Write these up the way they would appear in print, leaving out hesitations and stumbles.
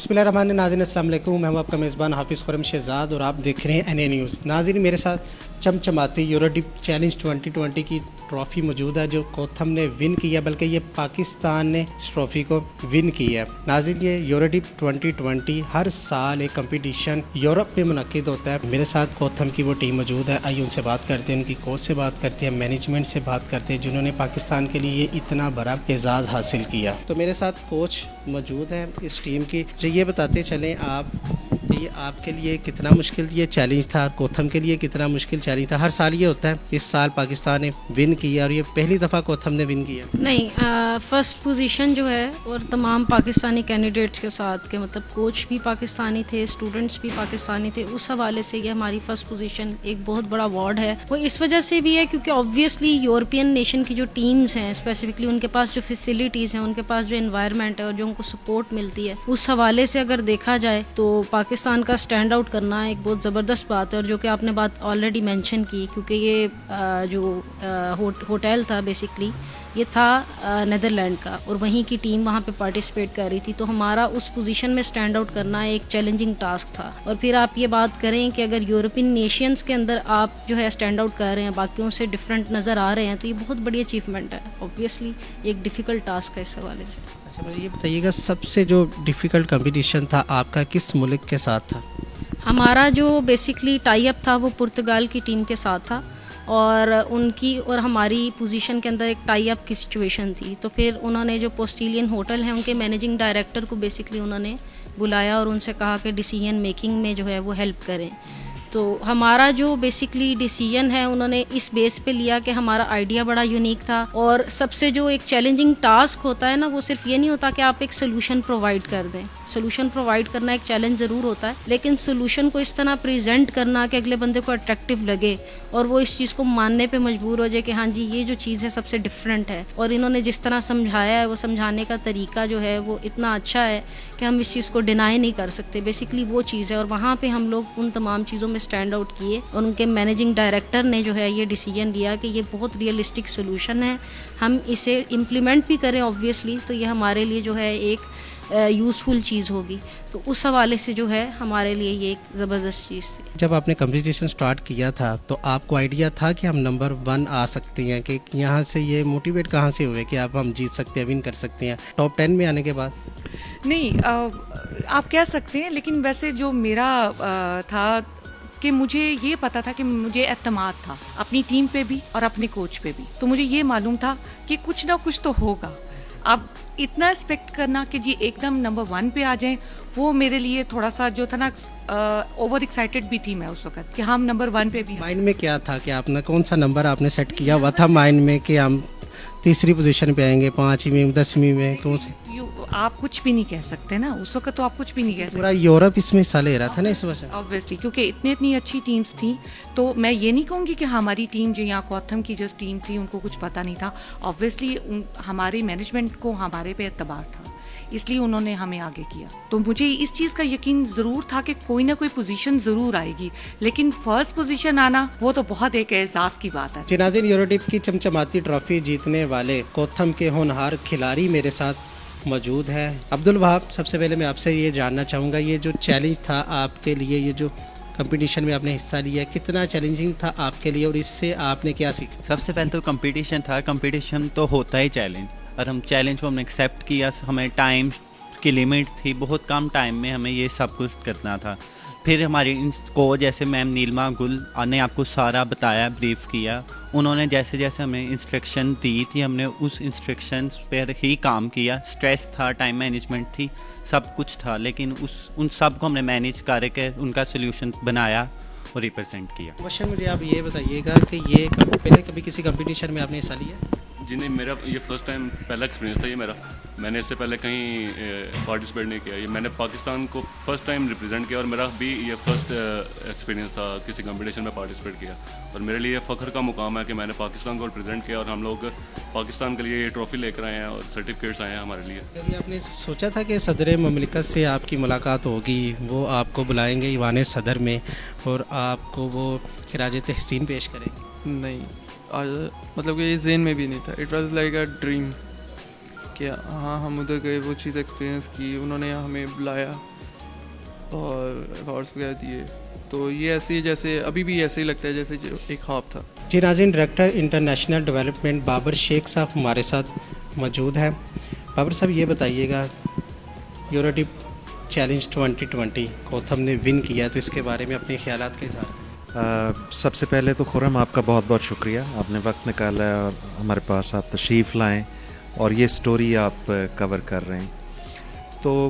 बिस्मिल्लाहिर्रहमानिर्रहीम। नाज़रीन अस्सलाम वालेकुम, मैं हूं आपका मेज़बान हाफिज़ खुरम शहज़ाद और आप देख रहे हैं NA न्यूज़। नाज़रीन मेरे साथ चमचमाती यूरोडिप चैलेंज 2020 की ट्रॉफ़ी मौजूद है जो कोथम ने विन की है, बल्कि ये पाकिस्तान ने इस ट्रॉफ़ी को विन की है। नाज़रीन ये यूरोडिप 2020 हर साल एक कंपटीशन यूरोप में मुनक्किद होता है। मेरे साथ कोथम की वो टीम मौजूद है, आइए उनसे बात करते हैं, उनकी कोच से बात करते हैं, मैनेजमेंट से बात करते हैं जिन्होंने पाकिस्तान के लिए इतना बड़ा एजाज़ हासिल किया। तो मेरे साथ कोच मौजूद है इस टीम की, जो ये बताते चलें आप ये आपके लिए कितना मुश्किल ये चैलेंज था, कोथम के लिए कितना मुश्किल चैलेंज था। हर साल ये होता है, इस साल पाकिस्तान ने विन किया और ये पहली दफ़ा कोथम ने विन किया। नहीं, फर्स्ट पोजीशन जो है और तमाम पाकिस्तानी कैंडिडेट्स के साथ के मतलब कोच भी पाकिस्तानी थे, स्टूडेंट्स भी पाकिस्तानी थे, उस हवाले से ये हमारी फर्स्ट पोजीशन एक बहुत बड़ा अवार्ड है। वो इस वजह से भी है क्योंकि ऑब्वियसली यूरोपियन नेशन की जो टीम्स हैं स्पेसिफिकली उनके पास जो फैसिलिटीज़ हैं, उनके पास जो एनवायरनमेंट है और जो उनको सपोर्ट मिलती है, उस हवाले से अगर देखा जाए तो पाकिस्तान का स्टैंड आउट करना एक बहुत ज़बरदस्त बात है। और जो कि आपने बात ऑलरेडी मेंशन की, क्योंकि ये जो होटल था बेसिकली ये था नीदरलैंड का और वहीं की टीम वहाँ पे पार्टिसिपेट कर रही थी, तो हमारा उस पोजीशन में स्टैंड आउट करना एक चैलेंजिंग टास्क था। और फिर आप ये बात करें कि अगर यूरोपियन नेशंस के अंदर आप जो है स्टैंड आउट कर रहे हैं, बाकियों से डिफरेंट नज़र आ रहे हैं, तो ये बहुत बड़ी अचीवमेंट है। ऑब्वियसली एक डिफ़िकल्ट टास्क है इस हवाले से। अच्छा मुझे ये बताइएगा, सबसे जो डिफ़िकल्ट कंपटीशन था आपका किस मुल्क के साथ था? हमारा जो बेसिकली टाई अप था वो पुर्तगाल की टीम के साथ था और उनकी और हमारी पोजीशन के अंदर एक टाई अप की सिचुएशन थी। तो फिर उन्होंने जो पोस्टिलियन होटल है उनके मैनेजिंग डायरेक्टर को बेसिकली उन्होंने बुलाया और उनसे कहा कि डिसीजन मेकिंग में जो है वो हेल्प करें। तो हमारा जो बेसिकली डिसीजन है उन्होंने इस बेस पे लिया कि हमारा आइडिया बड़ा यूनिक था और सबसे जो एक चैलेंजिंग टास्क होता है ना, वो सिर्फ ये नहीं होता कि आप एक सोल्यूशन प्रोवाइड कर दें। सोल्यूशन प्रोवाइड करना एक चैलेंज ज़रूर होता है, लेकिन सोल्यूशन को इस तरह प्रेजेंट करना कि अगले बंदे को अट्रैक्टिव लगे और वो इस चीज़ को मानने पे मजबूर हो जाए कि हाँ जी ये जो चीज़ है सबसे डिफरेंट है। और इन्होंने जिस तरह समझाया है, वो समझाने का तरीका जो है वो इतना अच्छा है कि हम इस चीज़ को डिनाई नहीं कर सकते। बेसिकली वो चीज़ है और वहाँ पर हम लोग उन तमाम चीज़ों में स्टैंड आउट किए और उनके मैनेजिंग डायरेक्टर ने जो है ये डिसीजन लिया कि ये बहुत रियलिस्टिक सोल्यूशन है, हम इसे इम्प्लीमेंट भी करें ऑब्वियसली, तो ये हमारे लिए जो है एक यूज़फुल चीज़ होगी। तो उस हवाले से जो है हमारे लिए ये एक ज़बरदस्त चीज़ थी। जब आपने कंपटीशन स्टार्ट किया था तो आपको आइडिया था कि हम नंबर 1 आ सकते हैं, कि यहाँ से ये मोटिवेट कहाँ से हुए कि हम जीत सकते हैं, विन कर सकते हैं टॉप 10 में आने के बाद? नहीं, आप कह सकते हैं, लेकिन वैसे जो मेरा था कि मुझे ये पता था कि मुझे एतमाद था अपनी टीम पे भी और अपने कोच पे भी। तो मुझे ये मालूम था कि कुछ ना कुछ तो होगा। अब इतना एक्सपेक्ट करना कि जी एकदम नंबर 1 पे आ जाएं, वो मेरे लिए थोड़ा सा जो था ना ओवर एक्साइटेड भी थी मैं उस वक्त कि हम नंबर 1 पे भी। माइंड में क्या था कि आपने कौन सा नंबर आपने सेट किया हुआ था माइंड में कि हम तीसरी पोजीशन पे आएंगे, 5वीं में, 10वीं में, कौन से? आप कुछ भी नहीं कह सकते ना उस वक्त, तो आप कुछ भी नहीं कह सकते। पूरा यूरोप इसमें हिस्सा ले रहा था ना इस वजह। ऑब्वियसली क्योंकि इतनी अच्छी टीम्स थी, तो मैं ये नहीं कहूँगी कि हमारी टीम जो यहाँ कोथम की जिस टीम थी उनको कुछ पता नहीं था। ऑब्वियसली हमारे मैनेजमेंट को हमारे पे एतबार था, इसलिए उन्होंने हमें आगे किया। तो मुझे इस चीज़ का यकीन ज़रूर था कि कोई ना कोई पोजीशन ज़रूर आएगी, लेकिन फर्स्ट पोजीशन आना वो तो बहुत एक एहसास की बात है। जी नाज़रीन, यूरोडिप की चमचमाती ट्रॉफी जीतने वाले कोथम के होनहार खिलाड़ी मेरे साथ मौजूद है। अब्दुल वहाब, सबसे पहले मैं आपसे ये जानना चाहूँगा, ये जो चैलेंज था आपके लिए, ये जो कंपटीशन में आपने हिस्सा लिया, कितना चैलेंजिंग था आपके लिए और इससे आपने क्या सीखा? सबसे पहले तो कंपटीशन था, कंपटीशन तो होता ही चैलेंज, और हम चैलेंज को हमने एक्सेप्ट किया। हमें टाइम की लिमिट थी, बहुत कम टाइम में हमें ये सब कुछ करना था। फिर हमारी कोच जैसे मैम नीलमा गुल ने आपको सारा बताया, ब्रीफ किया। उन्होंने जैसे जैसे हमें इंस्ट्रक्शन दी थी, हमने उस इंस्ट्रक्शंस पर ही काम किया। स्ट्रेस था, टाइम मैनेजमेंट थी, सब कुछ था, लेकिन उन सब को हमने मैनेज करके उनका सोल्यूशन बनाया और रिप्रेजेंट किया। वैसे मुझे आप ये बताइएगा कि ये पहले कभी किसी कंपटीशन में आपने हिस्सा लिया? जी नहीं, मेरा ये फर्स्ट टाइम पहला एक्सपीरियंस था ये मेरा। मैंने इससे पहले कहीं पार्टिसिपेट नहीं किया, ये मैंने पाकिस्तान को फर्स्ट टाइम रिप्रेजेंट किया और मेरा भी ये फर्स्ट एक्सपीरियंस था किसी कंपटीशन में पार्टिसिपेट किया। और मेरे लिए फ़ख्र का मुकाम है कि मैंने पाकिस्तान को रिप्रेजेंट किया और हम लोग पाकिस्तान के लिए ये ट्रॉफ़ी लेकर आए हैं और सर्टिफिकेट्स आए हैं हमारे लिए। कभी आपने सोचा था कि सदर ममलिकत से आपकी मुलाकात होगी, वो आपको बुलाएंगे ईवान सदर में और आपको वो खिराज तहसीन पेश करेंगे? नहीं, मतलब कि ये ज़हन में भी नहीं था। It was like a dream कि हाँ हम उधर गए, वो चीज़ एक्सपीरियंस की, उन्होंने हमें बुलाया اور ہارس وغیرہ دیے. تو یہ ایسے ہی جیسے ابھی بھی ایسے ہی لگتا ہے جیسے جو ایک خواب تھا. جی ناظرین، ڈائریکٹر انٹرنیشنل ڈیولپمنٹ بابر شیخ صاحب ہمارے ساتھ موجود ہیں. بابر صاحب یہ بتائیے گا، یوروٹپ چیلنج 2020 کوتھم نے ون کیا، تو اس کے بارے میں اپنے خیالات کا اظہار. سب سے پہلے تو خرم آپ کا بہت بہت شکریہ، آپ نے وقت نکالا ہے اور ہمارے پاس آپ تشریف لائیں اور یہ سٹوری آپ کور کر رہے ہیں. تو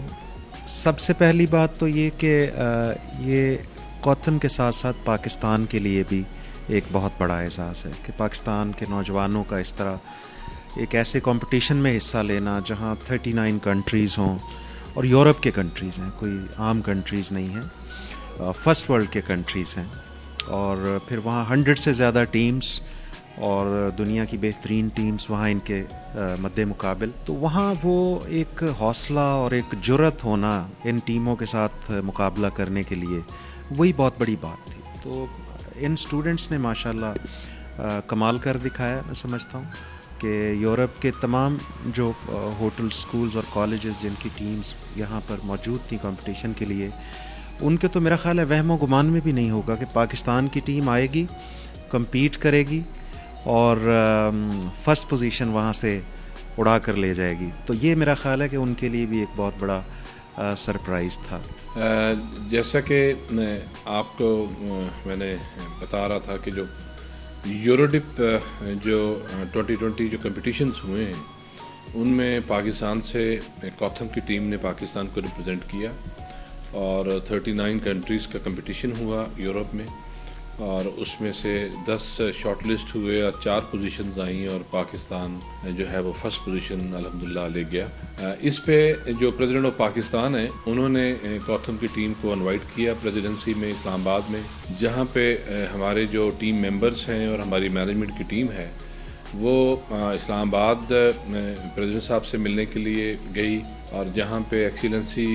سب سے پہلی بات تو یہ کہ یہ کوتھم کے ساتھ ساتھ پاکستان کے لیے بھی ایک بہت بڑا اعزاز ہے کہ پاکستان کے نوجوانوں کا اس طرح ایک ایسے کمپٹیشن میں حصہ لینا جہاں 39 کنٹریز ہوں اور یورپ کے کنٹریز ہیں، کوئی عام کنٹریز نہیں ہیں، فرسٹ ورلڈ کے کنٹریز ہیں، اور پھر وہاں 100 سے زیادہ ٹیمز اور دنیا کی بہترین ٹیمز وہاں ان کے مد مقابل. تو وہاں وہ ایک حوصلہ اور ایک جرأت ہونا ان ٹیموں کے ساتھ مقابلہ کرنے کے لیے، وہی بہت بڑی بات تھی. تو ان اسٹوڈنٹس نے ماشاءاللہ کمال کر دکھایا. میں سمجھتا ہوں کہ یورپ کے تمام جو ہوٹل، سکولز اور کالجز جن کی ٹیمز یہاں پر موجود تھیں کمپٹیشن کے لیے، ان کے تو میرا خیال ہے وہم و گمان میں بھی نہیں ہوگا کہ پاکستان کی ٹیم آئے گی، کمپیٹ کرے گی اور فرسٹ پوزیشن وہاں سے اڑا کر لے جائے گی. تو یہ میرا خیال ہے کہ ان کے لیے بھی ایک بہت بڑا سرپرائز تھا. جیسا کہ آپ کو میں نے بتا رہا تھا کہ جو یوروڈپ جو 2020 جو کمپٹیشنز ہوئے ہیں ان میں پاکستان سے کوتھم کی ٹیم نے پاکستان کو ریپرزینٹ کیا اور 39 کنٹریز کا کمپٹیشن ہوا یورپ میں، اور اس میں سے 10 شارٹ لسٹ ہوئے اور 4 پوزیشنز آئیں اور پاکستان جو ہے وہ فرسٹ پوزیشن الحمدللہ لے گیا. اس پہ جو پریزیڈنٹ آف پاکستان ہیں انہوں نے کوتھم کی ٹیم کو انوائٹ کیا پریزیڈنسی میں اسلام آباد میں، جہاں پہ ہمارے جو ٹیم ممبرز ہیں اور ہماری مینجمنٹ کی ٹیم ہے وہ اسلام آباد پریزیڈنٹ صاحب سے ملنے کے لیے گئی، اور جہاں پہ ایکسیلنسی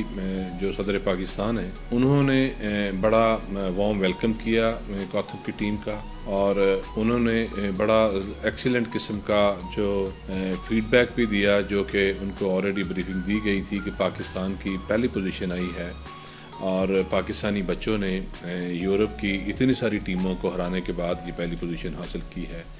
جو صدر پاکستان ہیں انہوں نے بڑا وارم ویلکم کیا کوتھم کی ٹیم کا، اور انہوں نے بڑا ایکسیلنٹ قسم کا جو فیڈ بیک بھی دیا، جو کہ ان کو آلریڈی بریفنگ دی گئی تھی کہ پاکستان کی پہلی پوزیشن آئی ہے اور پاکستانی بچوں نے یورپ کی اتنی ساری ٹیموں کو ہرانے کے بعد یہ پہلی پوزیشن حاصل کی ہے.